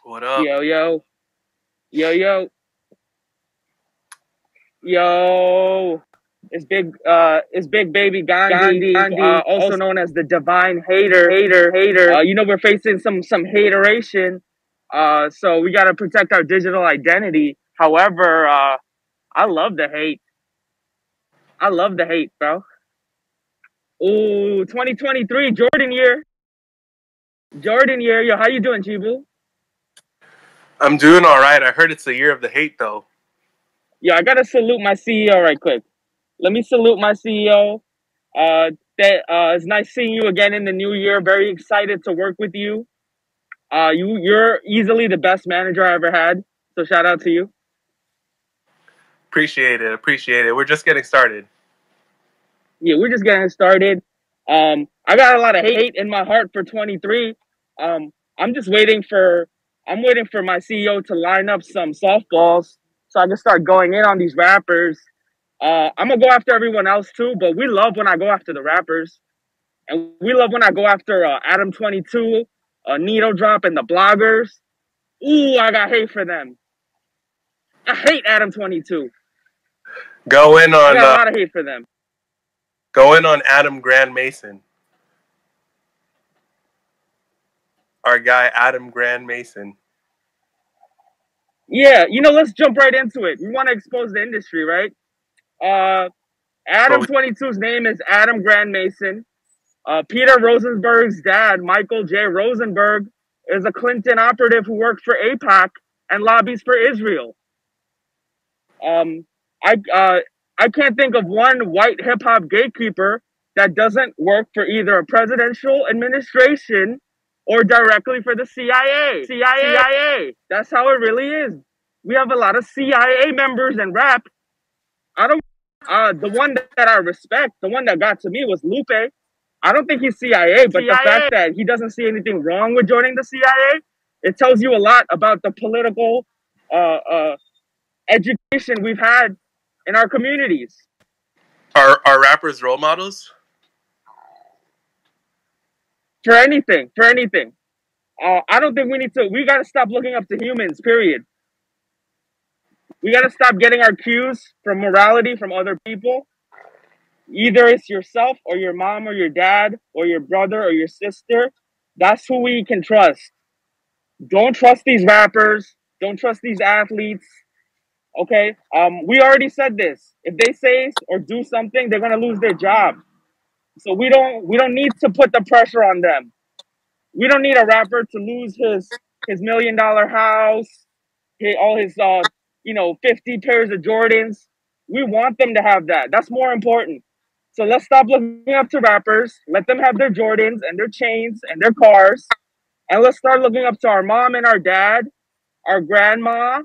What up? Yo, yo. Yo, yo. Yo. It's Big Baby Gandhi, also known as the Divine Hater. We're facing some hateration. So we gotta protect our digital identity. However, I love the hate. I love the hate, bro. Ooh, 2023, Jordan year. Yo, how you doing, Chibu? I'm doing all right. I heard it's the year of the hate, though. Yo, I gotta salute my CEO right quick. Let me salute my CEO. It's nice seeing you again in the new year. Very excited to work with you. You're easily the best manager I ever had. So shout out to you. Appreciate it. We're just getting started. Yeah, we're just getting started. I got a lot of hate in my heart for 23. I'm waiting for my CEO to line up some softballs so I can start going in on these rappers. I'm gonna go after everyone else too, but we love when I go after the rappers, and we love when I go after Adam 22, Needle Drop, and the bloggers. Ooh, I got hate for them. I hate Adam 22. Go in I on got a lot of hate for them. Adam Grand Mason. Our guy Adam Grand Mason. Yeah, let's jump right into it. We want to expose the industry, right? Adam 22's name is Adam Grand Mason. Peter Rosenberg's dad, Michael J. Rosenberg, is a Clinton operative who worked for AIPAC and lobbies for Israel. I can't think of one white hip hop gatekeeper that doesn't work for either a presidential administration or directly for the CIA. CIA. That's how it really is. We have a lot of CIA members in rap. The one that I respect, the one that got to me was Lupe. I don't think he's CIA, but the fact that he doesn't see anything wrong with joining the CIA, it tells you a lot about the political education we've had in our communities. Are rappers role models? For anything. I don't think we got to stop looking up to humans, period. We got to stop getting our cues from morality from other people. Either it's yourself or your mom or your dad or your brother or your sister. That's who we can trust. Don't trust these rappers. Don't trust these athletes. Okay? We already said this. If they say or do something, they're gonna lose their job. So we don't need to put the pressure on them. We don't need a rapper to lose his $1 million house, all his 50 pairs of Jordans. We want them to have that. That's more important. So let's stop looking up to rappers. Let them have their Jordans and their chains and their cars. And let's start looking up to our mom and our dad, our grandma.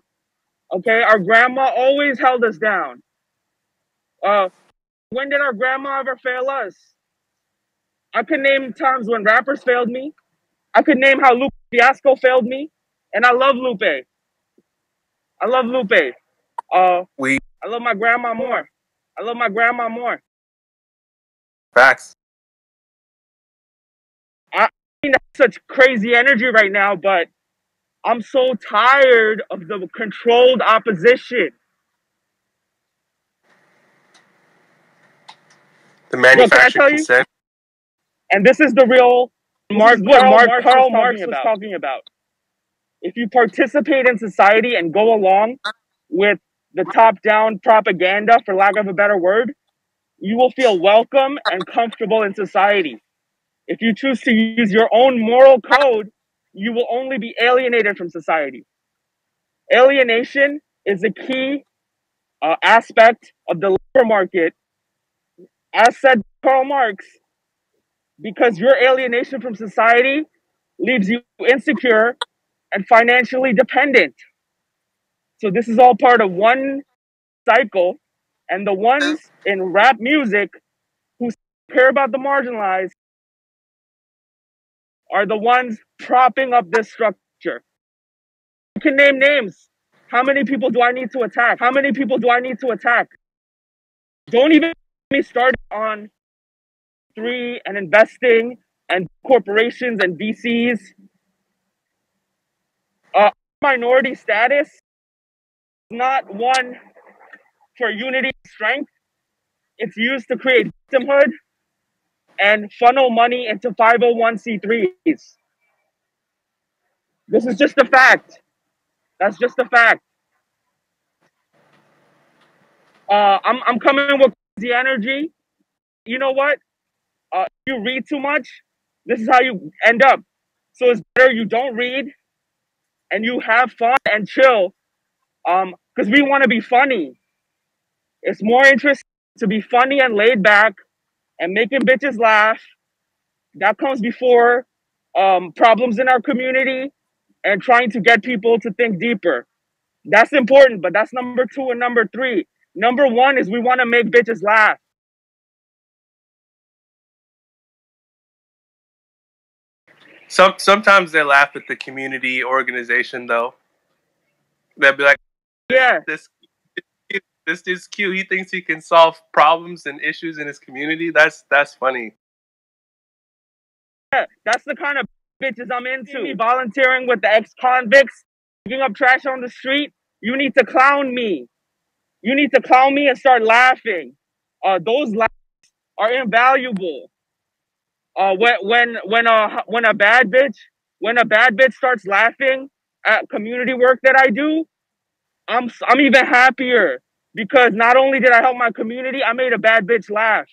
Okay, our grandma always held us down. When did our grandma ever fail us? I could name times when rappers failed me. I could name how Lupe Fiasco failed me. And I love Lupe. I love my grandma more. Facts. I mean, that's such crazy energy right now, but I'm so tired of the controlled opposition. The manufactured consent. And this is the real Karl Marx was talking about. If you participate in society and go along with the top-down propaganda, for lack of a better word, you will feel welcome and comfortable in society. If you choose to use your own moral code, you will only be alienated from society. Alienation is a key aspect of the labor market, as said Karl Marx, because your alienation from society leaves you insecure and financially dependent. So this is all part of one cycle, and the ones in rap music who care about the marginalized are the ones propping up this structure. You can name names. How many people do I need to attack? Don't even get me started on and investing and corporations and VCs. Minority status is not one for unity and strength. It's used to create victimhood and funnel money into 501c3s. This is just a fact. That's just a fact. I'm coming with crazy energy. You know what? If you read too much, this is how you end up. So it's better you don't read and you have fun and chill. Because we want to be funny. It's more interesting to be funny and laid back and making bitches laugh. That comes before problems in our community and trying to get people to think deeper. That's important, but that's number 2 and number 3. Number 1 is we want to make bitches laugh. Sometimes they laugh at the community organization though. They'll be like, Yeah. This is cute. He thinks he can solve problems and issues in his community. That's funny. Yeah, that's the kind of bitches I'm into. Volunteering with the ex-convicts, picking up trash on the street. You need to clown me. You need to clown me and start laughing. Those laughs are invaluable. When a bad bitch starts laughing at community work that I do, I'm even happier because not only did I help my community, I made a bad bitch laugh.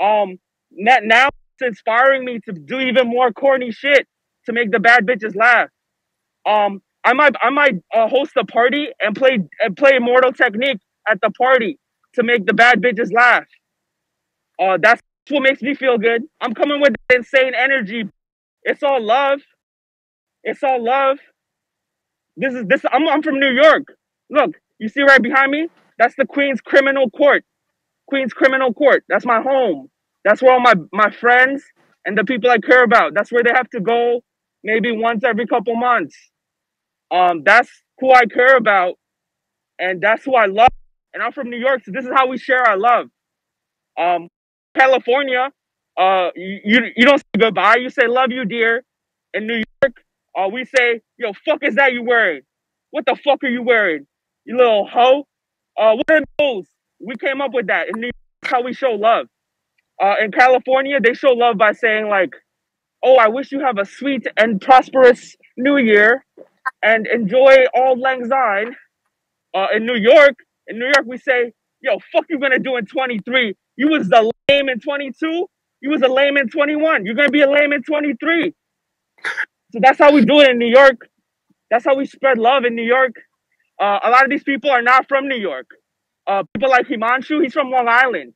Now it's inspiring me to do even more corny shit to make the bad bitches laugh. I might host a party and play Immortal Technique at the party to make the bad bitches laugh. That's what makes me feel good. I'm coming with insane energy. It's all love. It's all love. I'm from New York. Look, you see right behind me? That's the Queens Criminal Court. Queens Criminal Court. That's my home. That's where all my friends and the people I care about, that's where they have to go maybe once every couple months. That's who I care about and that's who I love. And I'm from New York, so this is how we share our love. California, you don't say goodbye, you say love you, dear. In New York, we say, yo, fuck is that you wearing? What the fuck are you wearing? You little hoe? What are those? We came up with that. In New York, that's how we show love. In California, they show love by saying like, oh, I wish you have a sweet and prosperous new year and enjoy all lang syne. In New York, we say, yo, fuck you gonna do in 23? You was the lame in 22. You was a lame in 21. You're gonna be a lame in 23. So that's how we do it in New York. That's how we spread love in New York. A lot of these people are not from New York. People like Himanshu, he's from Long Island.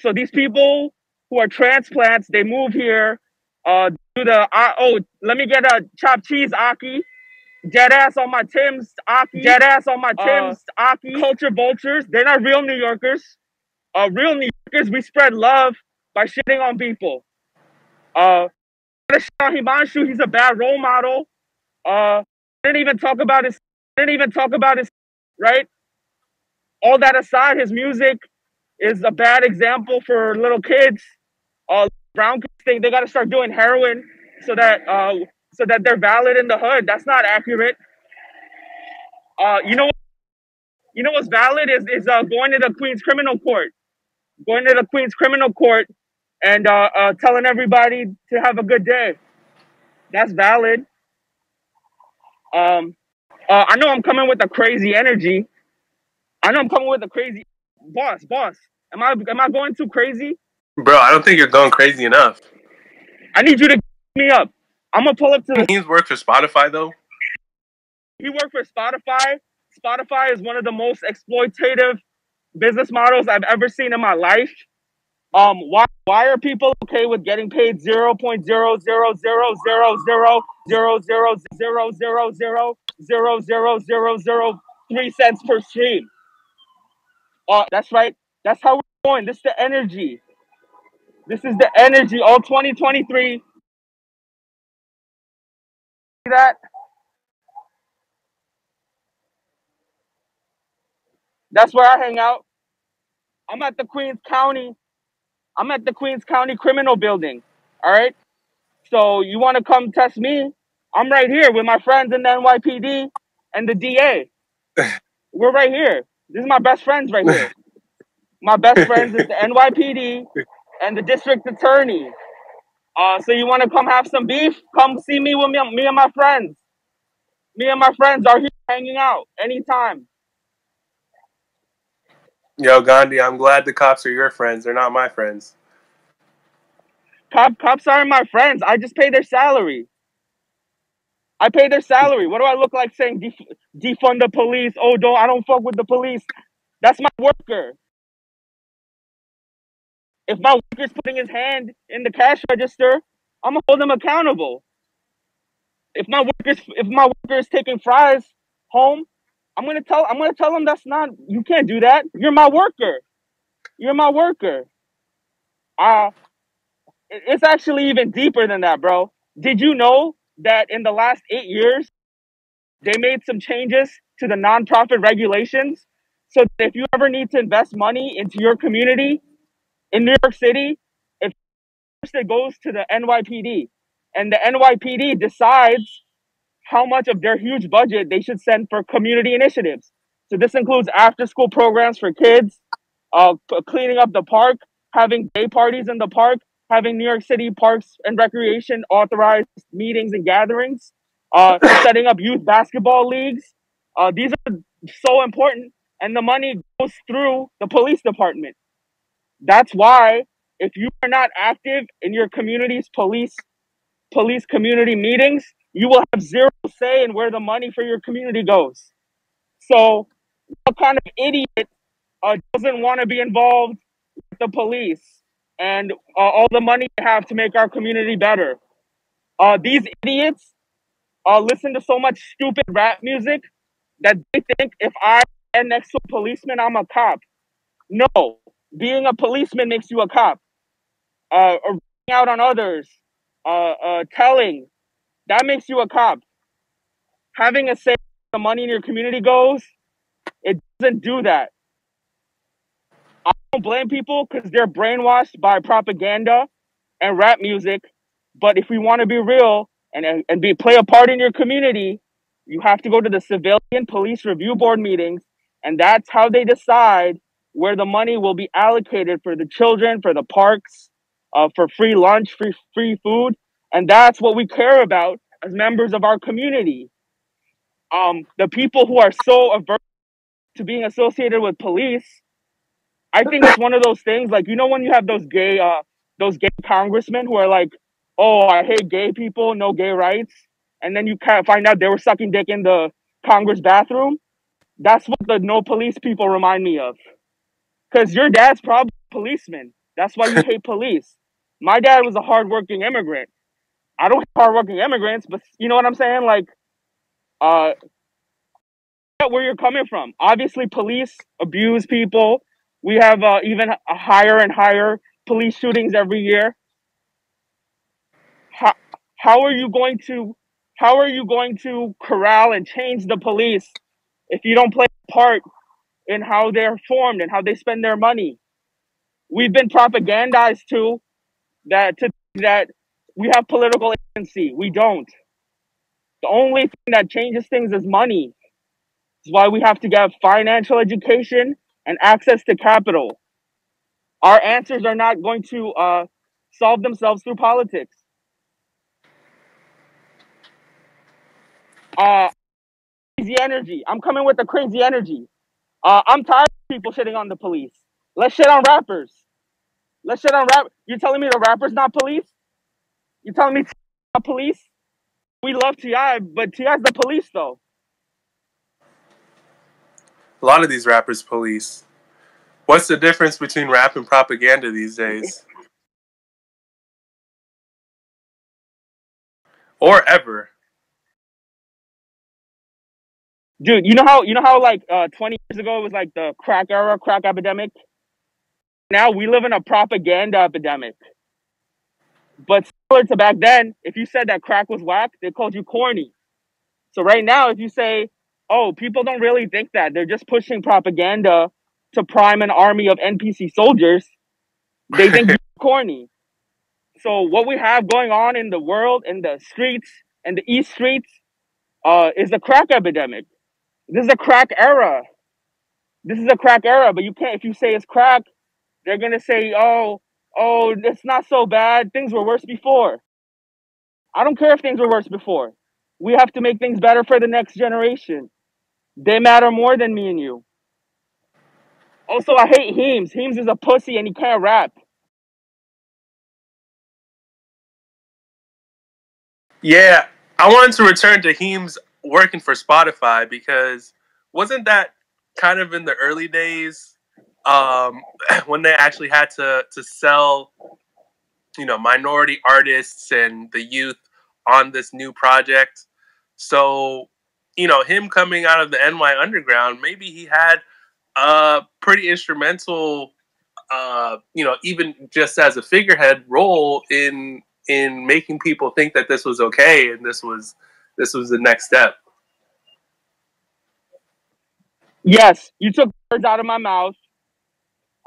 So these people who are transplants, they move here. Do the let me get a chopped cheese, Aki. Dead ass on my Timbs, Aki. Dead ass on my Timbs, Aki. Culture vultures. They're not real New Yorkers. Real New Yorkers, we spread love by shitting on people. Himanshu, he's a bad role model. Didn't even talk about his. Right. All that aside, his music is a bad example for little kids. Brown kids think they got to start doing heroin so that they're valid in the hood. That's not accurate. You know what's valid is going to the Queens Criminal Court. Going to the Queens Criminal Court and telling everybody to have a good day. That's valid. I know I'm coming with a crazy energy. I know I'm coming with a crazy boss. Am I going too crazy? Bro, I don't think you're going crazy enough. I need you to me up. I'm gonna pull up to the. Heems works for Spotify though. He worked for Spotify. Spotify is one of the most exploitative business models I've ever seen in my life. Why are people okay with getting paid 0.000000000000003 cents per stream? That's right. That's how we're going. This is the energy. This is the energy. All 2023. See that? That's where I hang out. I'm at the Queens County Criminal Building. All right. So you want to come test me? I'm right here with my friends in the NYPD and the DA. We're right here. This is my best friends right here. My best friends is the NYPD and the district attorney. So you want to come have some beef? Come see me with me and my friends. Me and my friends are here hanging out anytime. Yo, Gandhi, I'm glad the cops are your friends. They're not my friends. Cops aren't my friends. I just pay their salary. I pay their salary. What do I look like saying defund the police? Oh, I don't fuck with the police. That's my worker. If my worker's putting his hand in the cash register, I'm gonna hold him accountable. If my worker is taking fries home, I'm gonna tell him that's not, you can't do that. You're my worker. You're my worker. It's actually even deeper than that, bro. Did you know that in the last 8 years they made some changes to the nonprofit regulations so that if you ever need to invest money into your community in New York City, if it goes to the NYPD, and the NYPD decides how much of their huge budget they should send for community initiatives. So this includes after-school programs for kids, cleaning up the park, having day parties in the park, having New York City Parks and Recreation authorized meetings and gatherings, setting up youth basketball leagues. These are so important, and the money goes through the police department. That's why if you are not active in your community's police community meetings, you will have zero say in where the money for your community goes. So, what kind of idiot doesn't want to be involved with the police and all the money they have to make our community better? These idiots listen to so much stupid rap music that they think if I stand next to a policeman, I'm a cop. No, being a policeman makes you a cop. Or out on others, telling, that makes you a cop. Having a say where the money in your community goes, it doesn't do that. I don't blame people because they're brainwashed by propaganda and rap music. But if we want to be real and play a part in your community, you have to go to the civilian police review board meetings, and that's how they decide where the money will be allocated for the children, for the parks, for free lunch, free food, and that's what we care about as members of our community. The people who are so averse to being associated with police, I think it's one of those things, like, you know, when you have those gay congressmen who are like, oh, I hate gay people, no gay rights, and then you kind of find out they were sucking dick in the Congress bathroom. That's what the no police people remind me of. Because your dad's probably a policeman. That's why you hate police. My dad was a hardworking immigrant. I don't hate hardworking immigrants, but you know what I'm saying? Like, where you're coming from. Obviously, police abuse people. We have even a higher and higher police shootings every year. How are you going to corral and change the police if you don't play a part in how they're formed and how they spend their money? We've been propagandized that we have political agency. We don't. The only thing that changes things is money. That's why we have to get financial education and access to capital. Our answers are not going to solve themselves through politics. Crazy energy. I'm coming with the crazy energy. I'm tired of people shitting on the police. Let's shit on rappers. Let's shit on rap. You're telling me the rappers not police? You're telling me not police? We love T.I., but T.I.'s the police, though. A lot of these rappers police. What's the difference between rap and propaganda these days? Or ever? Dude, you know how like 20 years ago it was like the crack era, crack epidemic? Now we live in a propaganda epidemic. But similar to back then, if you said that crack was whack, they called you corny. So right now, if you say, oh, people don't really think that, they're just pushing propaganda to prime an army of NPC soldiers, they think you're corny. So what we have going on in the world, in the streets, and the East Streets is a crack epidemic. This is a crack era. This is a crack era, but you can't, if you say it's crack, they're going to say, oh, it's not so bad. Things were worse before. I don't care if things were worse before. We have to make things better for the next generation. They matter more than me and you. Also, I hate Heems. Heems is a pussy and he can't rap. Yeah, I wanted to return to Heems working for Spotify because wasn't that kind of in the early days when they actually had to sell, minority artists and the youth on this new project? So, him coming out of the NY Underground, maybe he had a pretty instrumental, even just as a figurehead role in making people think that this was okay and this was the next step. Yes, you took words out of my mouth.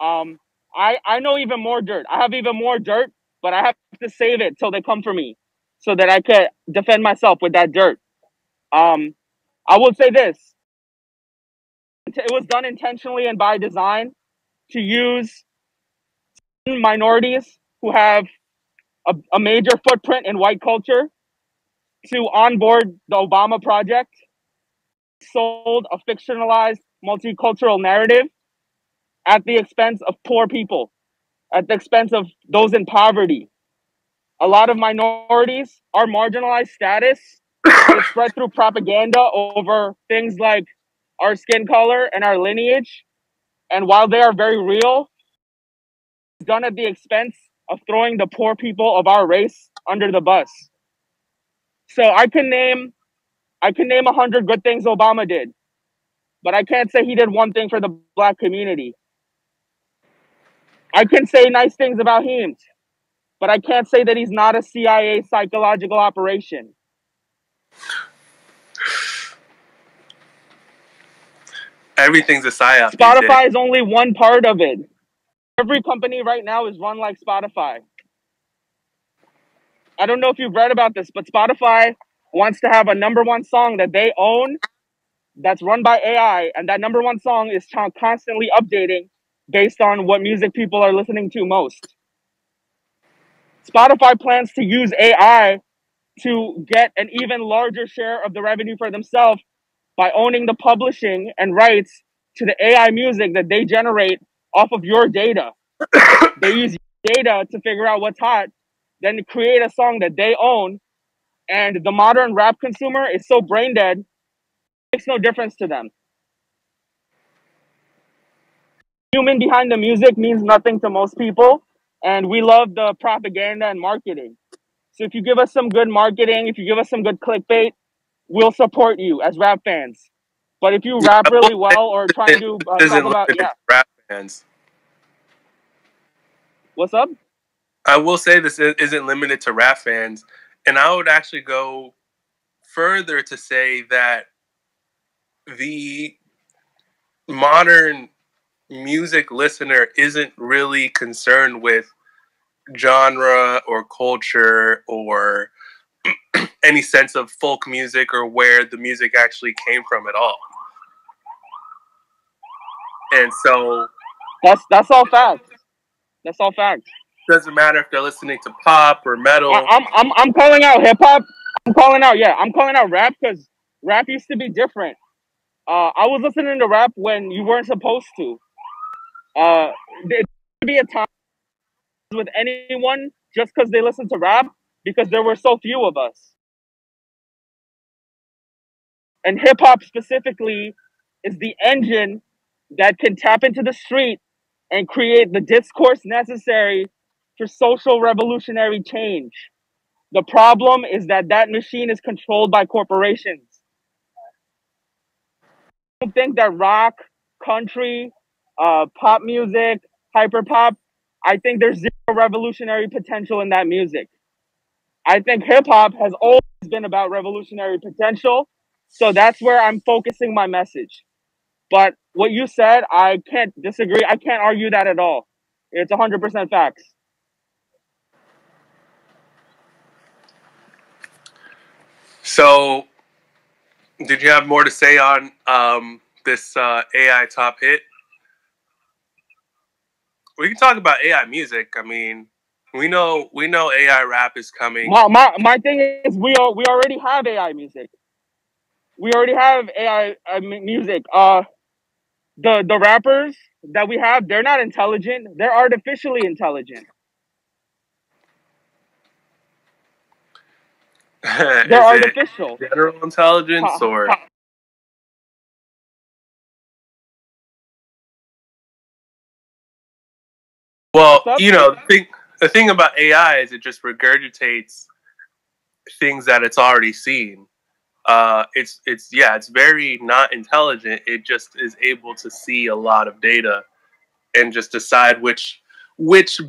I know even more dirt. I have even more dirt, but I have to save it till they come for me, so that I can defend myself with that dirt. I will say this: it was done intentionally and by design to use minorities who have a major footprint in white culture to onboard the Obama project. Sold a fictionalized multicultural narrative at the expense of poor people, at the expense of those in poverty. A lot of minorities, our marginalized status is spread through propaganda over things like our skin color and our lineage. And while they are very real, it's done at the expense of throwing the poor people of our race under the bus. So I can name 100 good things Obama did, but I can't say he did one thing for the black community. I can say nice things about him, but I can't say that he's not a CIA psychological operation. Everything's a psyop. Spotify is only one part of it. Every company right now is run like Spotify. I don't know if you've read about this, but Spotify wants to have a number one song that they own that's run by AI, and that number one song is constantly updating based on what music people are listening to most. Spotify plans to use AI to get an even larger share of the revenue for themselves by owning the publishing and rights to the AI music that they generate off of your data. They use data to figure out what's hot, then create a song that they own, and the modern rap consumer is so brain dead, it makes no difference to them. Human behind the music means nothing to most people, and we love the propaganda and marketing. So if you give us some good marketing, if you give us some good clickbait, we'll support you as rap fans. But if you rap really well or trying to talk about, rap fans. What's up? I will say this isn't limited to rap fans, and I would actually go further to say that the modern music listener isn't really concerned with genre or culture or any sense of folk music or where the music actually came from at all. And so that's all facts. That's all facts. Doesn't matter if they're listening to pop or metal. I'm calling out hip hop. I'm calling out rap because rap used to be different. I was listening to rap when you weren't supposed to. There could be a time with anyone just because they listen to rap because there were so few of us. And hip hop specifically is the engine that can tap into the street and create the discourse necessary for social revolutionary change. The problem is that machine is controlled by corporations. I don't think that rock, country, pop music, hyperpop, I think there's zero revolutionary potential in that music. I think hip hop has always been about revolutionary potential, so that's where I'm focusing my message. But what you said, I can't disagree. I can't argue that at all. It's 100% facts. So, did you have more to say on this AI top hit? We can talk about AI music. I mean, we know AI rap is coming. My thing is we already have AI music. We already have AI music. The rappers that we have, they're not intelligent. They're artificially intelligent. They're Is it artificial. general intelligence Ha, or? ha, Well, what's up? the thing about AI is it just regurgitates things that it's already seen. It's very not intelligent. It just is able to see a lot of data and just decide which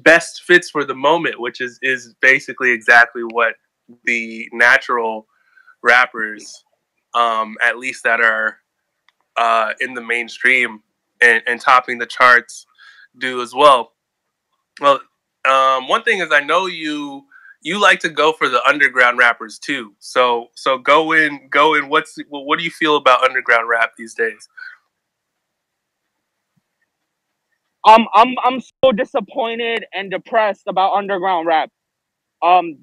best fits for the moment, which is basically exactly what the natural rappers, at least that are in the mainstream and topping the charts, do as well. Well, one thing is I know you like to go for the underground rappers too. So go in. What do you feel about underground rap these days? I'm so disappointed and depressed about underground rap. Um,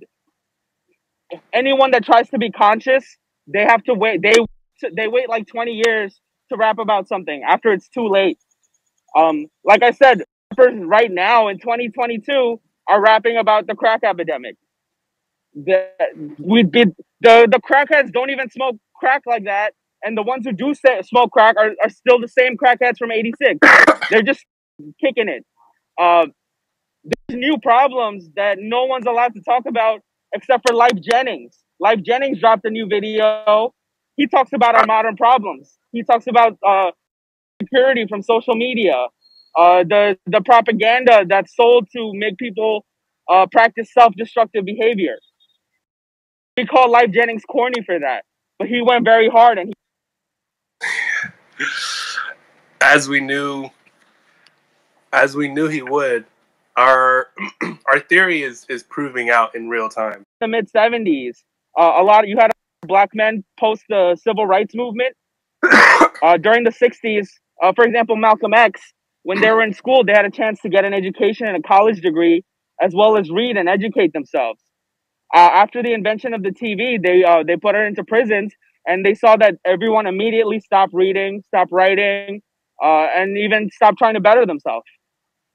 Anyone that tries to be conscious, they have to wait. They wait like 20 years to rap about something after it's too late. Like I said, rappers right now in 2022 are rapping about the crack epidemic. The we did the crackheads don't even smoke crack like that, and the ones who do smoke crack are still the same crackheads from '86. They're just kicking it. Uh, there's new problems that no one's allowed to talk about except for Life Jennings. Life Jennings dropped a new video. He talks about our modern problems. He talks about security from social media, the propaganda that's sold to make people practice self-destructive behavior. We call Life Jennings corny for that, but he went very hard and As we knew, as we knew he would, our our theory is proving out in real time. in the mid '70s, a lot of, you had black men post the civil rights movement during the '60s. For example, Malcolm X, when they were in school, they had a chance to get an education and a college degree, as well as read and educate themselves. After the invention of the TV, they put her into prisons, and they saw that everyone immediately stopped reading, stopped writing, and even stopped trying to better themselves.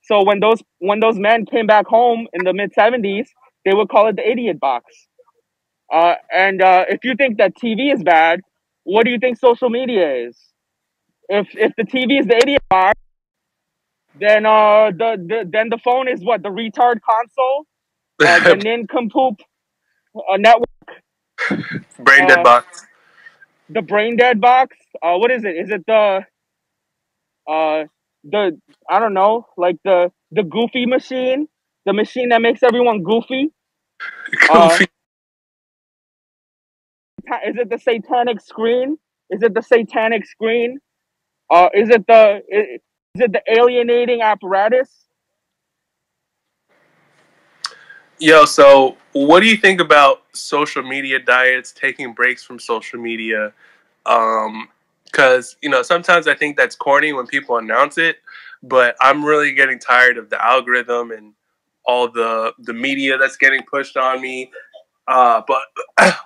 So when those men came back home in the mid '70s, they would call it the idiot box. And if you think that TV is bad, what do you think social media is? If the TV is the idiot box, then then the phone is what, the retard console, the nincompoop network, Brain dead uh, box. the brain dead box. What is it? Is it uh the I don't know, like the goofy machine, the machine that makes everyone goofy? Uh, Goofy. is it the satanic screen? Is it the satanic screen? Is it the alienating apparatus? Yo, so what do you think about social media diets, taking breaks from social media? Because sometimes I think that's corny when people announce it, but I'm really getting tired of the algorithm and all the media that's getting pushed on me. But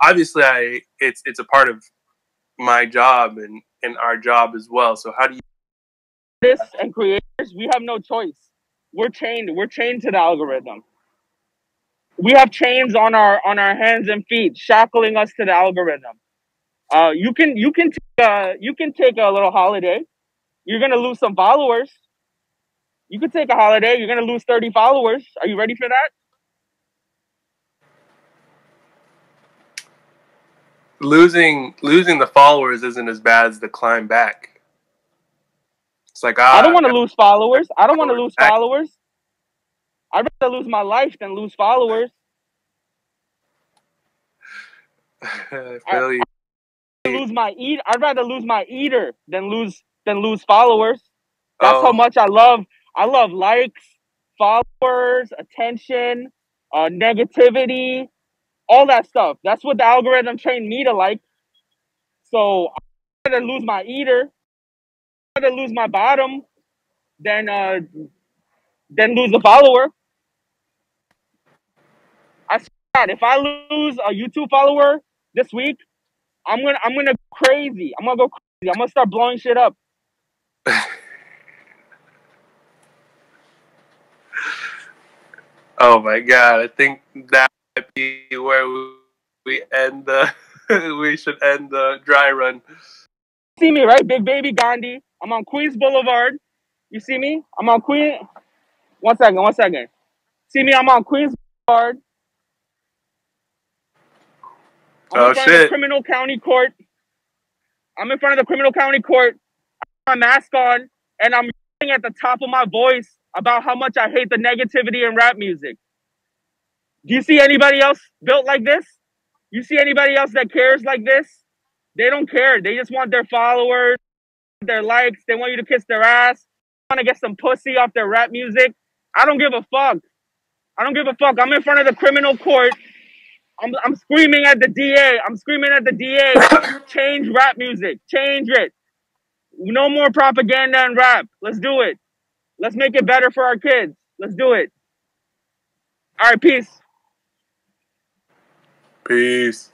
obviously, it's a part of my job and our job as well. So how do you? Artists and creators, we have no choice. We're chained to the algorithm. We have chains on our hands and feet, shackling us to the algorithm. You can take a little holiday. You're gonna lose some followers. You could take a holiday. You're gonna lose 30 followers. Are you ready for that? Losing the followers isn't as bad as the climb back. It's like I don't I want to got lose followers. I don't want to followers lose back. followers. I'd rather lose my life than lose followers. I I feel you. I'd rather lose my eater than lose followers. That's how Oh, much I love likes, followers, attention, negativity. all that stuff. That's what the algorithm trained me to like. So I'd rather lose my eater, I'd rather lose my bottom than lose a follower. I swear that if I lose a YouTube follower this week, I'm gonna go crazy. I'm gonna go crazy. I'm gonna start blowing shit up. Oh my god! I think that might be where we end the. We should end the dry run. See me, right? Big Baby Gandhi. I'm on Queens Boulevard. You see me? I'm on Queen. One second. See me? I'm on Queens Boulevard. I'm in Oh front of the shit! criminal county court. I'm in front of the criminal county court. I have my mask on, and I'm yelling at the top of my voice about how much I hate the negativity in rap music. Do you see anybody else built like this? You see anybody else that cares like this? They don't care. They just want their followers, their likes. They want you to kiss their ass. They want to get some pussy off their rap music. I don't give a fuck. I don't give a fuck. I'm in front of the criminal court. I'm screaming at the DA. I'm screaming at the DA. Change rap music. Change it. No more propaganda and rap. Let's do it. Let's make it better for our kids. Let's do it. All right, peace. Peace.